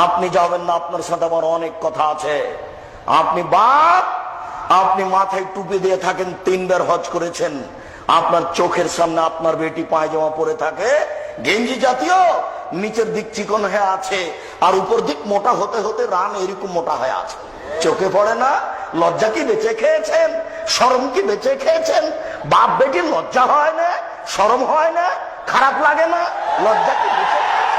আপনি যাবেন না, আপনার সাথে আমার অনেক কথা আছে। আপনি বাপ, আপনি মাথায় টুপি দিয়ে থাকেন, 3 বার হজ করেছেন, আপনার চোখের সামনে আপনার বেটি পায়জামা পরে থাকে, গেঞ্জি জাতীয়, নিচের দিক চিকন হয়ে আছে আর উপর দিক মোটা হতে হতে রান এরকম মোটা হয়ে আছে, চোখে পড়ে না? লজ্জা কি বেঁচে খেয়েছেন? শরম কি বেঁচে খেয়েছেন? বাপ বেটির লজ্জা হয় না? শরম হয় না? খারাপ লাগে না? লজ্জা কি বেঁচে খেয়েছেন?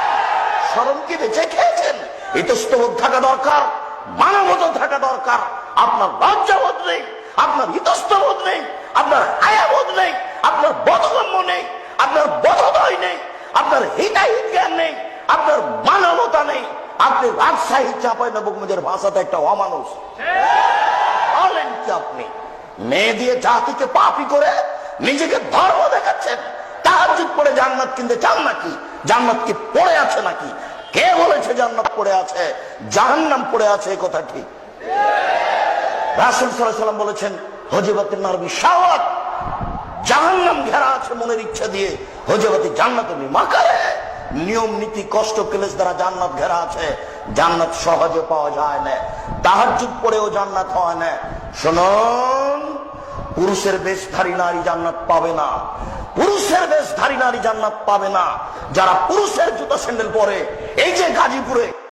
শরম কি বেঁচে খেয়েছেন? ইতস্তবোধ থাকা দরকার, মানবতা থাকা দরকার। আপনার লজ্জাবোধ নেই, আপনার ইতস্তবোধ নেই, আপনার হায়াবোধ নেই, আপনার বোধগম্য নেই, আপনার বোধোদয় নেই, আপনার হিতাহিত জ্ঞান নেই, আপনার মানবতা নেই। আপনি রাজশাহী চাঁপাইনবাবগঞ্জের ভাষাতে একটা অমানুষ। বলেন কি আপনি? মেয়ে দিয়ে জাতিকে পাপী করে নিজেকে ধর্ম দেখাচ্ছেন। তাহাজ্জুদ পড়ে জান্নাত কিনতে চান নাকি? জান্নাত কি পড়ে আছে নাকি? কে বলেছে জান্নাত পড়ে আছে? জাহান্নাম পড়ে আছে, এই কথা ঠিক? রাসূল সাল্লাল্লাহু আলাইহি ওয়াসাল্লাম বলেছেন, হজিবাতুন নার বিশাওয়াত, জাহান্নাম ঘেরা আছে মনের ইচ্ছা দিয়ে, হজিবাতি জান্নাতুন বিমাকারে, নিয়ম নীতি কষ্ট ক্লেশ দ্বারা জান্নাত ঘেরা আছে। জান্নাত সহজে পাওয়া যায় না, তাহাজ্জুদ পড়েও জান্নাত হয় না। শুনুন, পুরুষের বেশধারী নারী জান্নাত পাবে না, পুরুষের বেশধারী নারী জান্নাত পাবে না। যারা পুরুষের জুতা স্যান্ডেল পরে, এই যে গাজীপুরে